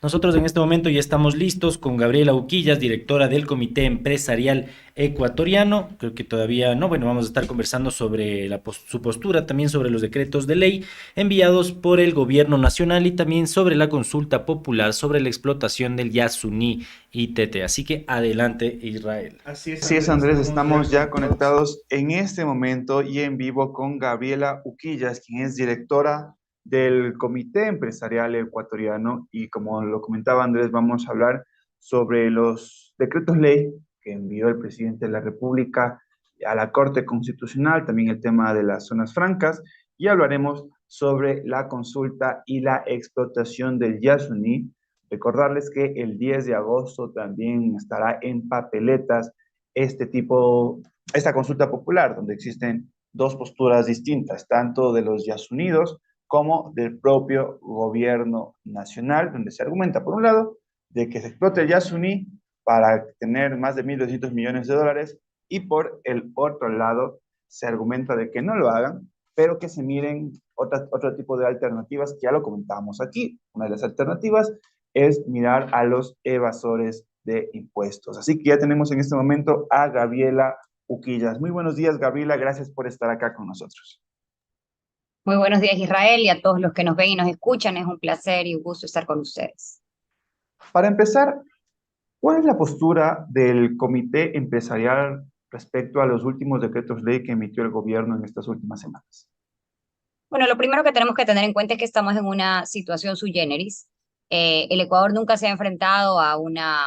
Nosotros en este momento ya estamos listos con Gabriela Uquillas, directora del Comité Empresarial Ecuatoriano. Creo que todavía no, bueno, vamos a estar conversando sobre su postura, también sobre los decretos de ley enviados por el gobierno nacional y también sobre la consulta popular sobre la explotación del Yasuní ITT. Así que adelante, Israel. Así es, Andrés, estamos ya conectados en este momento y en vivo con Gabriela Uquillas, quien es directora del Comité Empresarial Ecuatoriano. Y como lo comentaba Andrés, vamos a hablar sobre los decretos ley que envió el presidente de la República a la Corte Constitucional, también el tema de las zonas francas, y hablaremos sobre la consulta y la explotación del Yasuní. Recordarles que el 10 de agosto también estará en papeletas esta consulta popular, donde existen dos posturas distintas, tanto de los Yasunidos como del propio gobierno nacional, donde se argumenta, por un lado, de que se explote el Yasuní para tener más de 1.200 millones de dólares, y por el otro lado, se argumenta de que no lo hagan, pero que se miren otro tipo de alternativas, que ya lo comentábamos aquí. Una de las alternativas es mirar a los evasores de impuestos. Así que ya tenemos en este momento a Gabriela Uquillas. Muy buenos días, Gabriela. Gracias por estar acá con nosotros. Muy buenos días, Israel, y a todos los que nos ven y nos escuchan. Es un placer y un gusto estar con ustedes. Para empezar, ¿cuál es la postura del comité empresarial respecto a los últimos decretos ley que emitió el gobierno en estas últimas semanas? Bueno, lo primero que tenemos que tener en cuenta es que estamos en una situación sui generis. El Ecuador nunca se ha enfrentado a una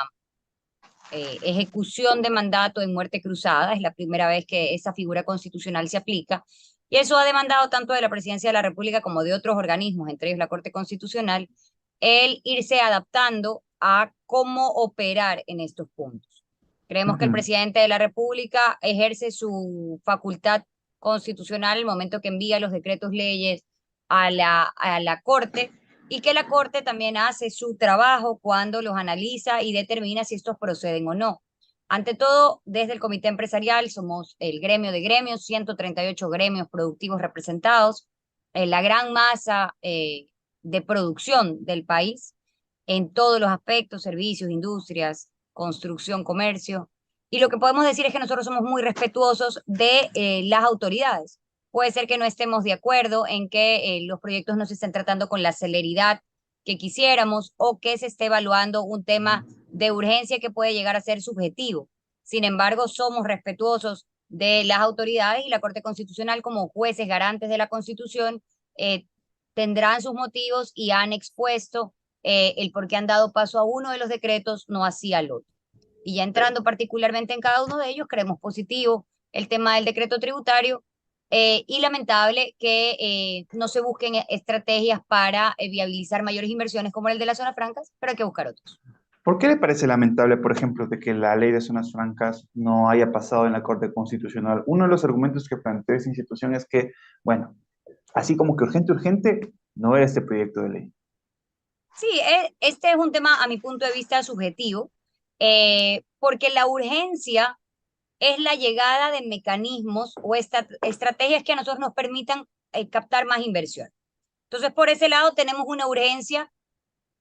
ejecución de mandato en muerte cruzada. Es la primera vez que esa figura constitucional se aplica. Y eso ha demandado tanto de la Presidencia de la República como de otros organismos, entre ellos la Corte Constitucional, el irse adaptando a cómo operar en estos puntos. Creemos que el Ujú. presidente de la República ejerce su facultad constitucional el momento que envía los decretos leyes a la Corte, y que la Corte también hace su trabajo cuando los analiza y determina si estos proceden o no. Ante todo, desde el Comité Empresarial somos el gremio de gremios, 138 gremios productivos representados, la gran masa de producción del país en todos los aspectos, servicios, industrias, construcción, comercio. Y lo que podemos decir es que nosotros somos muy respetuosos de las autoridades. Puede ser que no estemos de acuerdo en que los proyectos no se estén tratando con la celeridad que quisiéramos, o que se esté evaluando un tema de urgencia que puede llegar a ser subjetivo. Sin embargo, somos respetuosos de las autoridades, y la Corte Constitucional, como jueces garantes de la Constitución, eh, tendrán sus motivos y han expuesto el por qué han dado paso a uno de los decretos, no así al otro. Y ya entrando particularmente en cada uno de ellos, creemos positivo el tema del decreto tributario, y lamentable que no se busquen estrategias para viabilizar mayores inversiones como el de las zonas francas, pero hay que buscar otros. ¿Por qué le parece lamentable, por ejemplo, de que la ley de zonas francas no haya pasado en la Corte Constitucional? Uno de los argumentos que plantea esa institución es que, bueno, así como que urgente, urgente, no era este proyecto de ley. Sí, este es un tema a mi punto de vista subjetivo, porque la urgencia es la llegada de mecanismos o estrategias que a nosotros nos permitan captar más inversión. Entonces, por ese lado, tenemos una urgencia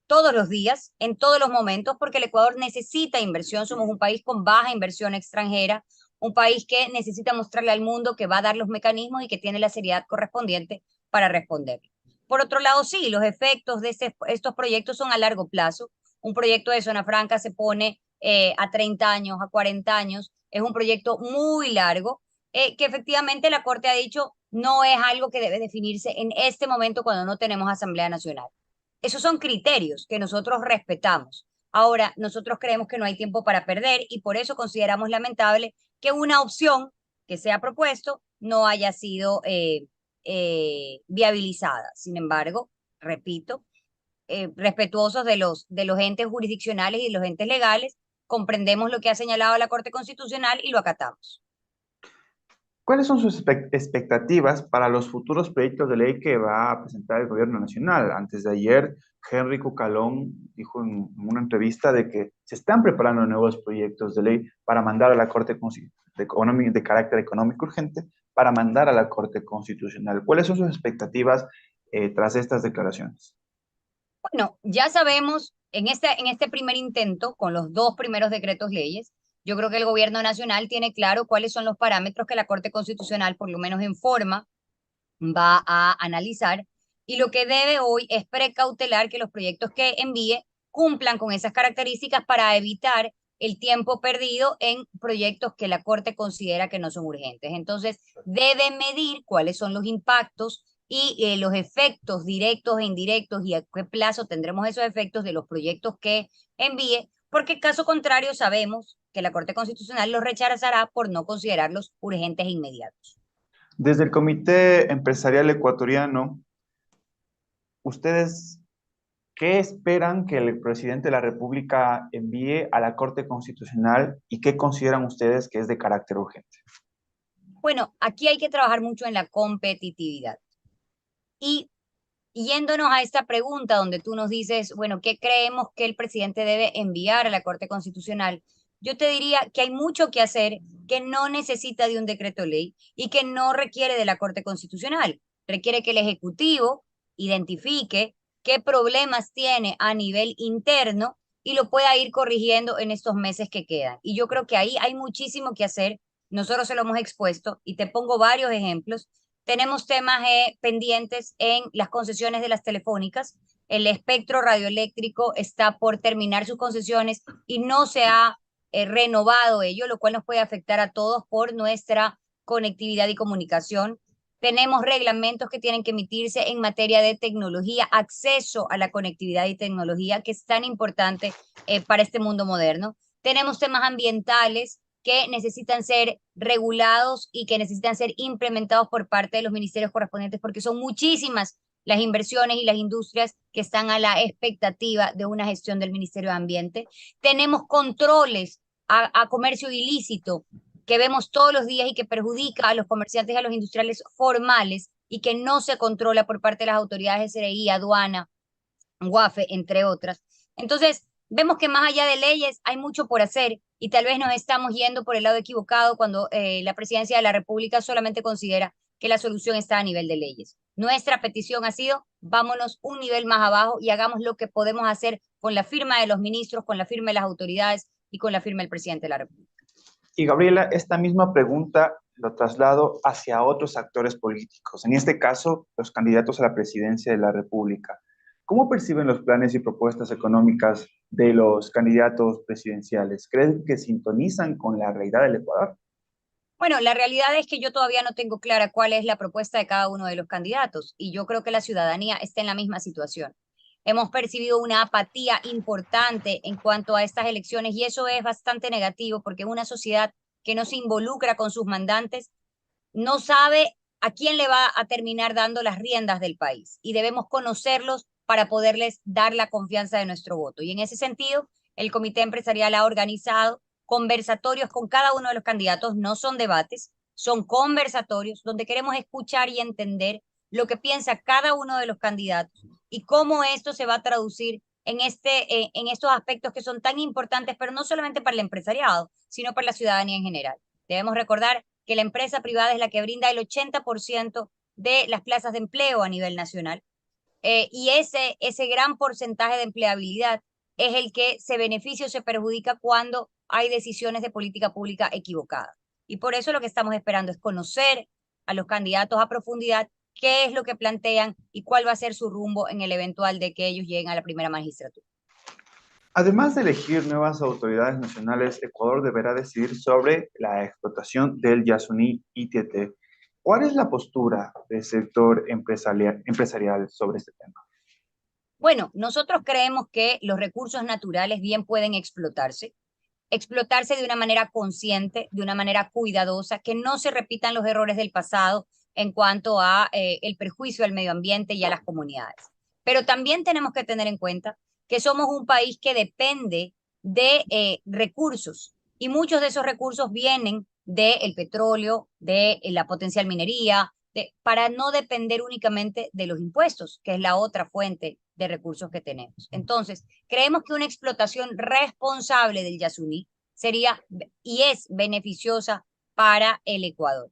todos los días, en todos los momentos, porque el Ecuador necesita inversión. Somos un país con baja inversión extranjera, un país que necesita mostrarle al mundo que va a dar los mecanismos y que tiene la seriedad correspondiente para responder. Por otro lado, sí, los efectos de estos proyectos son a largo plazo. Un proyecto de zona franca se pone a 30 años, a 40 años. Es un proyecto muy largo, que efectivamente la Corte ha dicho no es algo que debe definirse en este momento cuando no tenemos Asamblea Nacional. Esos son criterios que nosotros respetamos. Ahora, nosotros creemos que no hay tiempo para perder, y por eso consideramos lamentable que una opción que se ha propuesto no haya sido viabilizada. Sin embargo, repito, respetuosos de los entes jurisdiccionales y de los entes legales, comprendemos lo que ha señalado la Corte Constitucional y lo acatamos. ¿Cuáles son sus expectativas para los futuros proyectos de ley que va a presentar el gobierno nacional? Antes de ayer, Henry Cucalón dijo en una entrevista de que se están preparando nuevos proyectos de ley para mandar a la Corte de carácter económico urgente, para mandar a la Corte Constitucional. ¿Cuáles son sus expectativas tras estas declaraciones? Bueno, ya sabemos, en este primer intento, con los dos primeros decretos leyes, yo creo que el gobierno nacional tiene claro cuáles son los parámetros que la Corte Constitucional, por lo menos en forma, va a analizar. Y lo que debe hoy es precautelar que los proyectos que envíe cumplan con esas características para evitar el tiempo perdido en proyectos que la Corte considera que no son urgentes. Entonces, debe medir cuáles son los impactos y los efectos directos e indirectos y a qué plazo tendremos esos efectos de los proyectos que envíe, porque caso contrario sabemos que la Corte Constitucional los rechazará por no considerarlos urgentes e inmediatos. Desde el Comité Empresarial Ecuatoriano, ¿ustedes qué esperan que el presidente de la República envíe a la Corte Constitucional y qué consideran ustedes que es de carácter urgente? Bueno, aquí hay que trabajar mucho en la competitividad. Y yéndonos a esta pregunta donde tú nos dices, bueno, ¿qué creemos que el presidente debe enviar a la Corte Constitucional? Yo te diría que hay mucho que hacer que no necesita de un decreto ley y que no requiere de la Corte Constitucional. Requiere que el Ejecutivo identifique qué problemas tiene a nivel interno y lo pueda ir corrigiendo en estos meses que quedan. Y yo creo que ahí hay muchísimo que hacer. Nosotros se lo hemos expuesto y te pongo varios ejemplos. Tenemos temas pendientes en las concesiones de las telefónicas. El espectro radioeléctrico está por terminar sus concesiones y no se ha renovado ello, lo cual nos puede afectar a todos por nuestra conectividad y comunicación. Tenemos reglamentos que tienen que emitirse en materia de tecnología, acceso a la conectividad y tecnología, que es tan importante para este mundo moderno. Tenemos temas ambientales que necesitan ser regulados y que necesitan ser implementados por parte de los ministerios correspondientes, porque son muchísimas las inversiones y las industrias que están a la expectativa de una gestión del Ministerio de Ambiente. Tenemos controles a comercio ilícito que vemos todos los días y que perjudica a los comerciantes y a los industriales formales y que no se controla por parte de las autoridades de SRI, aduana, Guafe, entre otras. Entonces, vemos que más allá de leyes hay mucho por hacer y tal vez nos estamos yendo por el lado equivocado cuando la presidencia de la República solamente considera que la solución está a nivel de leyes. Nuestra petición ha sido, vámonos un nivel más abajo y hagamos lo que podemos hacer con la firma de los ministros, con la firma de las autoridades y con la firma del presidente de la República. Y Gabriela, esta misma pregunta lo traslado hacia otros actores políticos, en este caso, los candidatos a la presidencia de la República. ¿Cómo perciben los planes y propuestas económicas de los candidatos presidenciales? ¿Creen que sintonizan con la realidad del Ecuador? Bueno, la realidad es que yo todavía no tengo clara cuál es la propuesta de cada uno de los candidatos y yo creo que la ciudadanía está en la misma situación. Hemos percibido una apatía importante en cuanto a estas elecciones y eso es bastante negativo porque una sociedad que no se involucra con sus mandantes no sabe a quién le va a terminar dando las riendas del país y debemos conocerlos para poderles dar la confianza de nuestro voto. Y en ese sentido, el Comité Empresarial ha organizado conversatorios con cada uno de los candidatos, no son debates, son conversatorios donde queremos escuchar y entender lo que piensa cada uno de los candidatos y cómo esto se va a traducir en estos aspectos que son tan importantes, pero no solamente para el empresariado, sino para la ciudadanía en general. Debemos recordar que la empresa privada es la que brinda el 80% de las plazas de empleo a nivel nacional. Y ese gran porcentaje de empleabilidad es el que se beneficia o se perjudica cuando hay decisiones de política pública equivocadas. Y por eso lo que estamos esperando es conocer a los candidatos a profundidad, qué es lo que plantean y cuál va a ser su rumbo en el eventual de que ellos lleguen a la primera magistratura. Además de elegir nuevas autoridades nacionales, Ecuador deberá decidir sobre la explotación del Yasuní ITT. ¿Cuál es la postura del sector empresarial sobre este tema? Bueno, nosotros creemos que los recursos naturales bien pueden explotarse de una manera consciente, de una manera cuidadosa, que no se repitan los errores del pasado en cuanto a el perjuicio al medio ambiente y a las comunidades. Pero también tenemos que tener en cuenta que somos un país que depende de recursos y muchos de esos recursos vienen del petróleo, de la potencial minería, para no depender únicamente de los impuestos, que es la otra fuente de recursos que tenemos. Entonces, creemos que una explotación responsable del Yasuní sería y es beneficiosa para el Ecuador.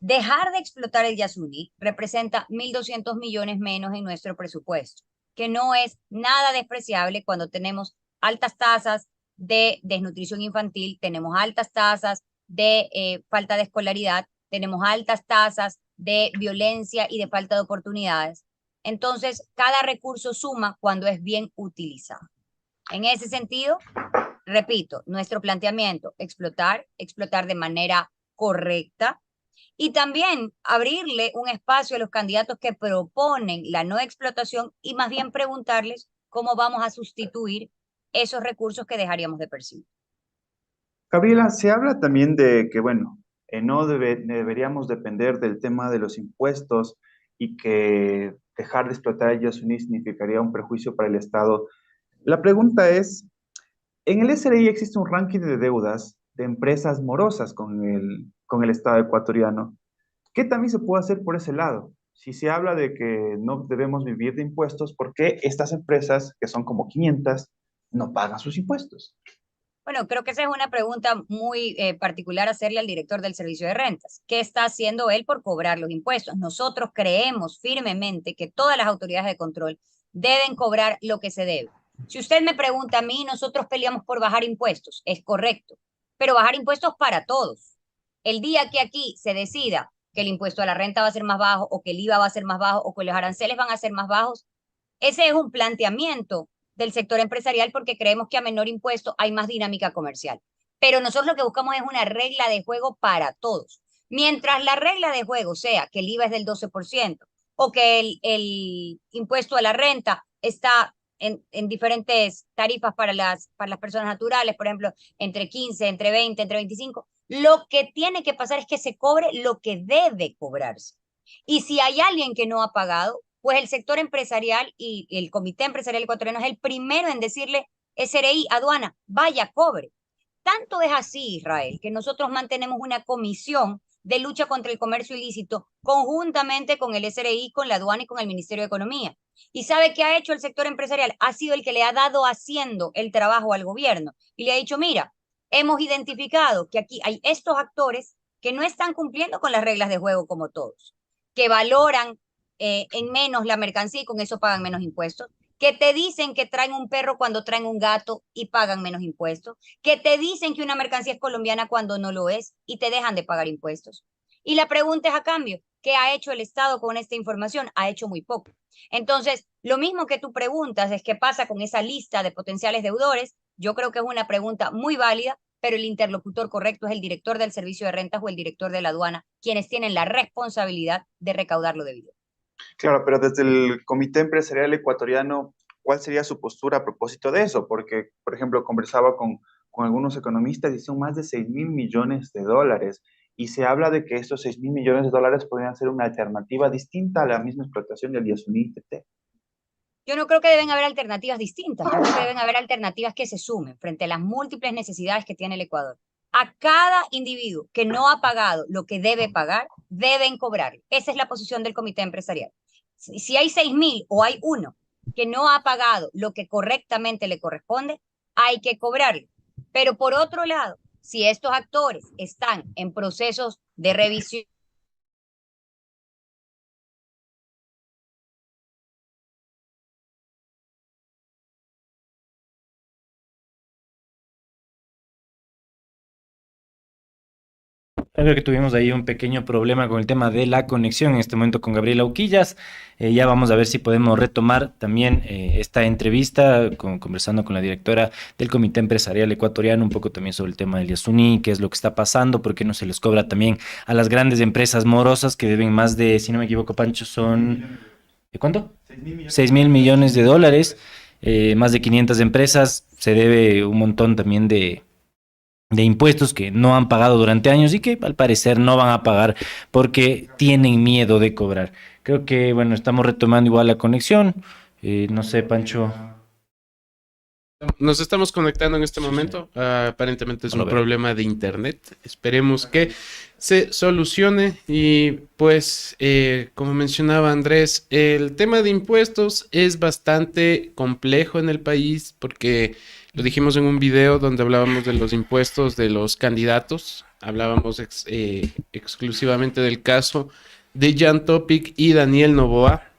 Dejar de explotar el Yasuní representa 1.200 millones menos en nuestro presupuesto. que no es nada despreciable cuando tenemos altas tasas de desnutrición infantil, tenemos altas tasas de falta de escolaridad, tenemos altas tasas de violencia y de falta de oportunidades. Entonces, cada recurso suma cuando es bien utilizado. En ese sentido, repito, nuestro planteamiento, explotar de manera correcta y también abrirle un espacio a los candidatos que proponen la no explotación y más bien preguntarles cómo vamos a sustituir esos recursos que dejaríamos de percibir. Gabriela, se habla también de que, bueno, no deberíamos depender del tema de los impuestos y que dejar de explotar a Yasuní significaría un perjuicio para el Estado. La pregunta es, en el SRI existe un ranking de deudas de empresas morosas con el Estado ecuatoriano. ¿Qué también se puede hacer por ese lado? Si se habla de que no debemos vivir de impuestos, ¿por qué estas empresas, que son como 500, no pagan sus impuestos? Bueno, creo que esa es una pregunta muy particular hacerle al director del Servicio de Rentas. ¿Qué está haciendo él por cobrar los impuestos? Nosotros creemos firmemente que todas las autoridades de control deben cobrar lo que se debe. Si usted me pregunta a mí, nosotros peleamos por bajar impuestos, es correcto, pero bajar impuestos para todos. El día que aquí se decida que el impuesto a la renta va a ser más bajo o que el IVA va a ser más bajo o que los aranceles van a ser más bajos, ese es un planteamiento del sector empresarial porque creemos que a menor impuesto hay más dinámica comercial. Pero nosotros lo que buscamos es una regla de juego para todos. Mientras la regla de juego sea que el IVA es del 12% o que el impuesto a la renta está en diferentes tarifas para las personas naturales, por ejemplo, entre 15, entre 20, entre 25, lo que tiene que pasar es que se cobre lo que debe cobrarse. Y si hay alguien que no ha pagado, pues el sector empresarial y el Comité Empresarial Ecuatoriano es el primero en decirle, SRI, aduana, vaya, cobre. Tanto es así, Israel, que nosotros mantenemos una comisión de lucha contra el comercio ilícito conjuntamente con el SRI, con la aduana y con el Ministerio de Economía. ¿Y sabe qué ha hecho el sector empresarial? Ha sido el que le ha dado haciendo el trabajo al gobierno y le ha dicho, mira, hemos identificado que aquí hay estos actores que no están cumpliendo con las reglas de juego como todos, que valoran en menos la mercancía y con eso pagan menos impuestos, que te dicen que traen un perro cuando traen un gato y pagan menos impuestos, que te dicen que una mercancía es colombiana cuando no lo es y te dejan de pagar impuestos. Y la pregunta es a cambio, ¿qué ha hecho el Estado con esta información? Ha hecho muy poco. Entonces, lo mismo que tú preguntas es qué pasa con esa lista de potenciales deudores, yo creo que es una pregunta muy válida, pero el interlocutor correcto es el director del Servicio de Rentas o el director de la aduana, quienes tienen la responsabilidad de recaudar lo debido. Claro, pero desde el Comité Empresarial Ecuatoriano, ¿cuál sería su postura a propósito de eso? Porque, por ejemplo, conversaba con algunos economistas y son más de 6.000 millones de dólares. Y se habla de que estos 6.000 millones de dólares podrían ser una alternativa distinta a la misma explotación del Yasuní ITT. Yo no creo que deben haber alternativas distintas, yo creo que deben haber alternativas que se sumen frente a las múltiples necesidades que tiene el Ecuador. A cada individuo que no ha pagado lo que debe pagar, deben cobrar. Esa es la posición del comité empresarial. Si hay 6.000 o hay uno que no ha pagado lo que correctamente le corresponde, hay que cobrarle. Pero por otro lado, si estos actores están en procesos de revisión, Creo que tuvimos ahí un pequeño problema con el tema de la conexión en este momento con Gabriela Uquillas. Ya vamos a ver si podemos retomar también esta entrevista conversando con la directora del Comité Empresarial Ecuatoriano, un poco también sobre el tema del Yasuní, qué es lo que está pasando, por qué no se les cobra también a las grandes empresas morosas que deben más de, si no me equivoco, Pancho, son... ¿De cuánto? 6.000 millones de dólares, más de 500 empresas, se debe un montón también de impuestos que no han pagado durante años y que al parecer no van a pagar porque tienen miedo de cobrar. Creo que, bueno, estamos retomando igual la conexión. No sé, Pancho. Nos estamos conectando en este momento. Aparentemente es un problema de internet. Esperemos que se solucione. Y pues, como mencionaba Andrés, el tema de impuestos es bastante complejo en el país porque lo dijimos en un video donde hablábamos de los impuestos de los candidatos. Hablábamos exclusivamente del caso de Jan Topic y Daniel Noboa.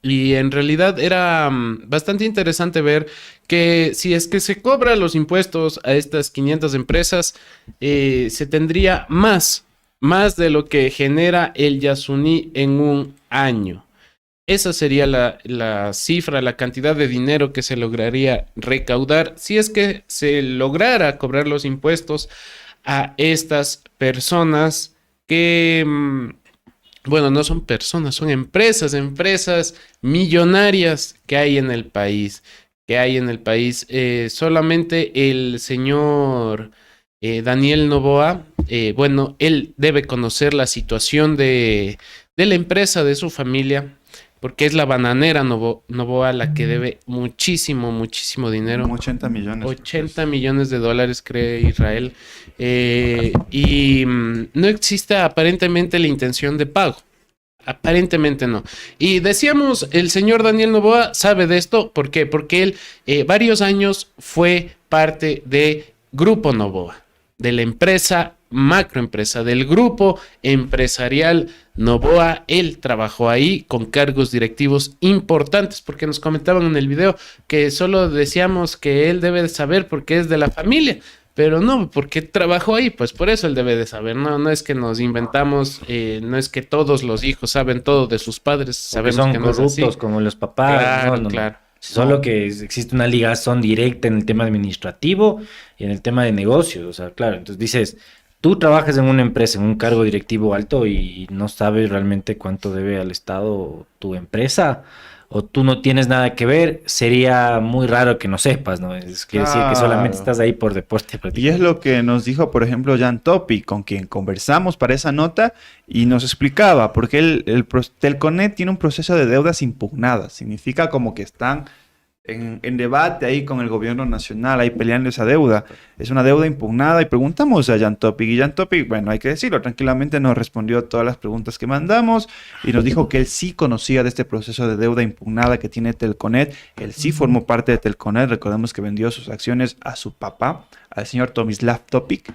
Y en realidad era bastante interesante ver que si es que se cobran los impuestos a estas 500 empresas, se tendría más de lo que genera el Yasuní en un año. Esa sería la cifra, la cantidad de dinero que se lograría recaudar si es que se lograra cobrar los impuestos a estas personas que, bueno, no son personas, son empresas millonarias que hay en el país, solamente el señor Daniel Noboa, bueno, él debe conocer la situación de la empresa, de su familia, porque es la bananera Noboa la que debe muchísimo dinero. 80 millones. 80 millones de dólares, cree Israel. Y no existe aparentemente la intención de pago. Aparentemente no. Y decíamos, el señor Daniel Noboa sabe de esto. ¿Por qué? Porque él varios años fue parte de Grupo Noboa, de la empresa, macroempresa, del grupo empresarial Noboa. Él trabajó ahí con cargos directivos importantes, porque nos comentaban en el video que solo decíamos que él debe de saber porque es de la familia. Pero no, porque trabajó ahí, pues por eso él debe de saber. No es que nos inventamos, no es que todos los hijos saben todo de sus padres. Porque Sabemos son que no es así. corruptos como los papás. Claro, No. claro. Solo que existe una ligazón directa en el tema administrativo y en el tema de negocios. O sea, claro, entonces dices, tú trabajas en una empresa, en un cargo directivo alto y no sabes realmente cuánto debe al Estado tu empresa, o tú no tienes nada que ver, sería muy raro que no sepas, ¿no? Quiere decir que solamente Claro. estás ahí por deporte Y es prácticamente. lo que nos dijo, por ejemplo, Jan Topi, con quien conversamos para esa nota y nos explicaba, porque Telconet tiene un proceso de deudas impugnadas. Significa como que están en debate ahí con el gobierno nacional, ahí peleando esa deuda. Es una deuda impugnada y preguntamos a Jan Topic. Y Jan Topic, bueno, hay que decirlo, tranquilamente nos respondió a todas las preguntas que mandamos y nos dijo que él sí conocía de este proceso de deuda impugnada que tiene Telconet. Él sí formó parte de Telconet. Recordemos que vendió sus acciones a su papá, al señor Tomislav Topic,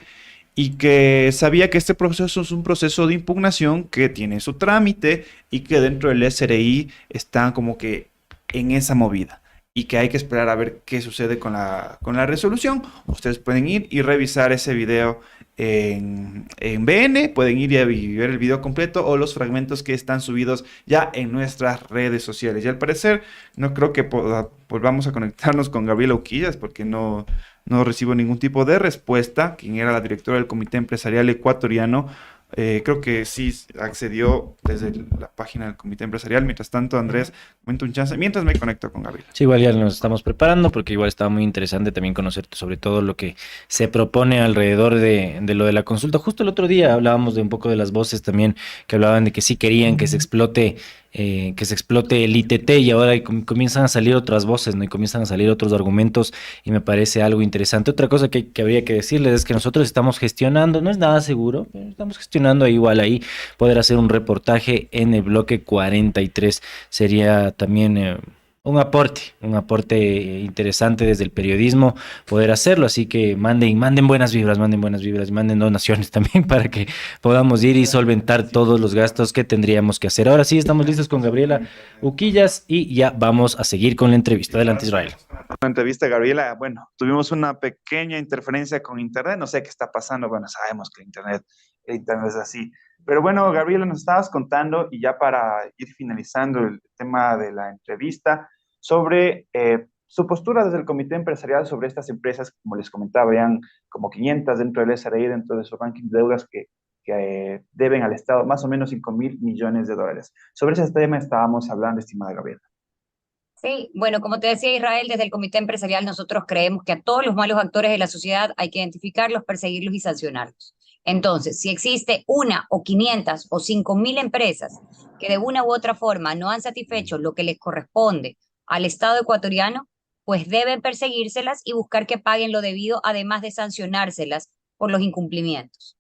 y que sabía que este proceso es un proceso de impugnación que tiene su trámite y que dentro del SRI están como que en esa movida y que hay que esperar a ver qué sucede con la resolución. Ustedes pueden ir y revisar ese video en BN, pueden ir y ver el video completo o los fragmentos que están subidos ya en nuestras redes sociales. Y al parecer no creo que volvamos a conectarnos con Gabriela Uquillas porque no recibo ningún tipo de respuesta, quien era la directora del Comité Empresarial Ecuatoriano. Creo que sí accedió desde la página del Comité Empresarial. Mientras tanto, Andrés, comenta un chance mientras me conecto con Gabriela. Sí, igual ya nos estamos preparando porque igual estaba muy interesante también conocer sobre todo lo que se propone alrededor de lo de la consulta. Justo el otro día hablábamos de un poco de las voces también que hablaban de que sí querían que se explote el ITT y ahora comienzan a salir otras voces, ¿no? Y comienzan a salir otros argumentos y me parece algo interesante. Otra cosa que habría que decirles es que nosotros estamos gestionando, no es nada seguro, pero estamos gestionando igual ahí poder hacer un reportaje en el bloque 43. Sería también un aporte interesante desde el periodismo poder hacerlo, así que manden buenas vibras, y manden donaciones también para que podamos ir y solventar todos los gastos que tendríamos que hacer. Ahora sí, estamos listos con Gabriela Uquillas y ya vamos a seguir con la entrevista. Adelante, Israel. La entrevista, Gabriela, bueno, tuvimos una pequeña interferencia con Internet, no sé qué está pasando, bueno, sabemos que el Internet es así. Pero bueno, Gabriela, nos estabas contando, y ya para ir finalizando el tema de la entrevista, sobre su postura desde el comité empresarial sobre estas empresas, como les comentaba, habían como 500 dentro del SRI, dentro de su ranking de deudas que deben al Estado más o menos 5.000 millones de dólares. Sobre ese tema estábamos hablando, estimada Gabriela. Sí, bueno, como te decía Israel, desde el Comité Empresarial nosotros creemos que a todos los malos actores de la sociedad hay que identificarlos, perseguirlos y sancionarlos. Entonces, si existe una o 500 o 5.000 empresas que de una u otra forma no han satisfecho lo que les corresponde al Estado ecuatoriano, pues deben perseguírselas y buscar que paguen lo debido, además de sancionárselas por los incumplimientos.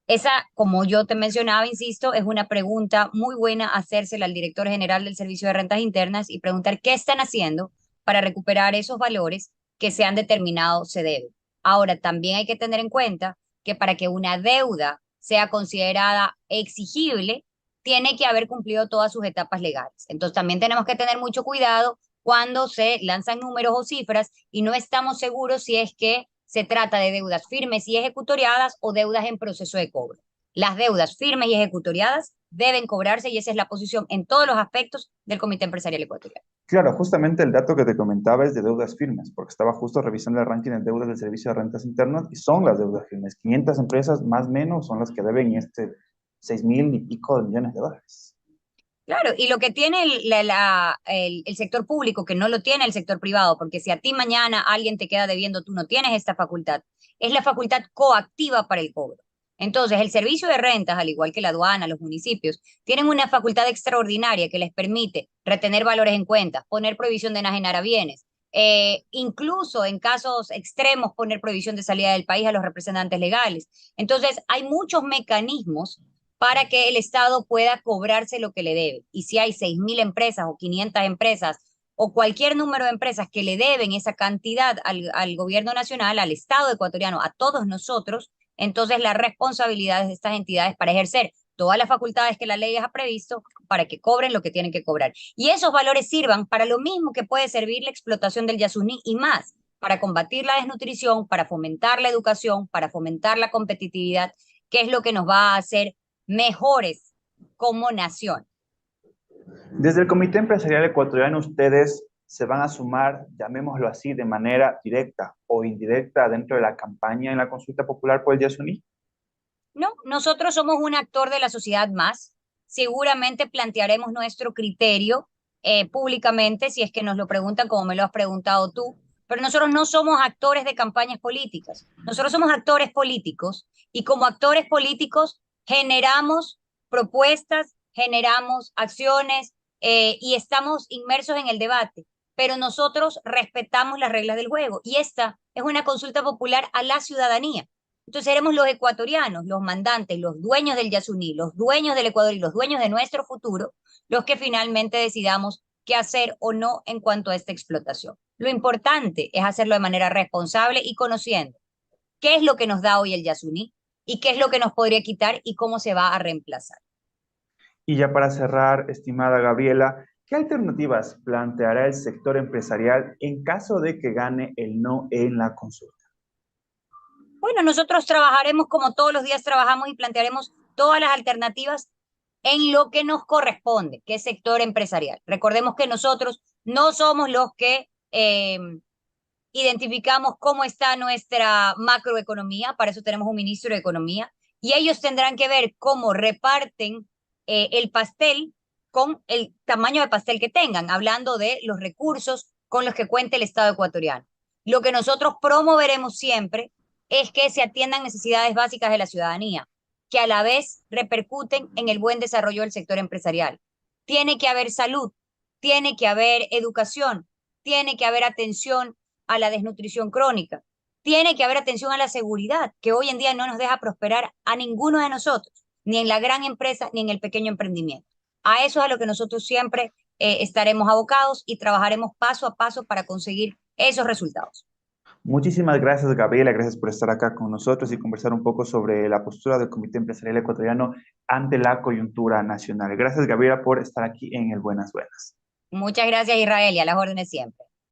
Esa, como yo te mencionaba, insisto, es una pregunta muy buena hacérsela al director general del Servicio de Rentas Internas y preguntar qué están haciendo para recuperar esos valores que se han determinado se deben. Ahora, también hay que tener en cuenta que para que una deuda sea considerada exigible, tiene que haber cumplido todas sus etapas legales. Entonces también tenemos que tener mucho cuidado cuando se lanzan números o cifras y no estamos seguros si es que se trata de deudas firmes y ejecutoriadas o deudas en proceso de cobro. Las deudas firmes y ejecutoriadas deben cobrarse y esa es la posición en todos los aspectos del Comité Empresarial Ecuatoriano. Claro, justamente el dato que te comentaba es de deudas firmes, porque estaba justo revisando el ranking de deudas del Servicio de Rentas Internas y son las deudas firmes. 500 empresas más o menos son las que deben 6.000 y pico de millones de dólares. Claro, y lo que tiene el sector público, que no lo tiene el sector privado, porque si a ti mañana alguien te queda debiendo, tú no tienes esta facultad, es la facultad coactiva para el cobro. Entonces, el servicio de rentas, al igual que la aduana, los municipios, tienen una facultad extraordinaria que les permite retener valores en cuenta, poner prohibición de enajenar a bienes, incluso en casos extremos poner prohibición de salida del país a los representantes legales. Entonces, hay muchos mecanismos para que el Estado pueda cobrarse lo que le debe. Y si hay 6.000 empresas o 500 empresas o cualquier número de empresas que le deben esa cantidad al gobierno nacional, al Estado ecuatoriano, a todos nosotros, entonces la responsabilidad de estas entidades para ejercer todas las facultades que la ley ha previsto para que cobren lo que tienen que cobrar. Y esos valores sirvan para lo mismo que puede servir la explotación del Yasuní y más, para combatir la desnutrición, para fomentar la educación, para fomentar la competitividad, que es lo que nos va a hacer mejores como nación. Desde el Comité Empresarial Ecuatoriano, ustedes se van a sumar, llamémoslo así, de manera directa o indirecta dentro de la campaña en la consulta popular por el Yasuní. No, nosotros somos un actor de la sociedad más. Seguramente plantearemos nuestro criterio públicamente si es que nos lo preguntan como me lo has preguntado tú, pero nosotros no somos actores de campañas políticas. Nosotros somos actores políticos y como actores políticos generamos propuestas, generamos acciones y estamos inmersos en el debate, pero nosotros respetamos las reglas del juego y esta es una consulta popular a la ciudadanía. Entonces seremos los ecuatorianos, los mandantes, los dueños del Yasuní, los dueños del Ecuador y los dueños de nuestro futuro, los que finalmente decidamos qué hacer o no en cuanto a esta explotación. Lo importante es hacerlo de manera responsable y conociendo qué es lo que nos da hoy el Yasuní y qué es lo que nos podría quitar y cómo se va a reemplazar. Y ya para cerrar, estimada Gabriela, ¿qué alternativas planteará el sector empresarial en caso de que gane el no en la consulta? Bueno, nosotros trabajaremos como todos los días trabajamos y plantearemos todas las alternativas en lo que nos corresponde, que es sector empresarial. Recordemos que nosotros no somos los que identificamos cómo está nuestra macroeconomía, para eso tenemos un ministro de Economía, y ellos tendrán que ver cómo reparten el pastel con el tamaño de pastel que tengan, hablando de los recursos con los que cuenta el Estado ecuatoriano. Lo que nosotros promoveremos siempre es que se atiendan necesidades básicas de la ciudadanía, que a la vez repercuten en el buen desarrollo del sector empresarial. Tiene que haber salud, tiene que haber educación, tiene que haber atención a la desnutrición crónica, tiene que haber atención a la seguridad, que hoy en día no nos deja prosperar a ninguno de nosotros, ni en la gran empresa, ni en el pequeño emprendimiento. A eso es a lo que nosotros siempre estaremos abocados y trabajaremos paso a paso para conseguir esos resultados. Muchísimas gracias, Gabriela. Gracias por estar acá con nosotros y conversar un poco sobre la postura del Comité Empresarial Ecuatoriano ante la coyuntura nacional. Gracias, Gabriela, por estar aquí en el Buenas Buenas. Muchas gracias, Israel, y a las órdenes siempre.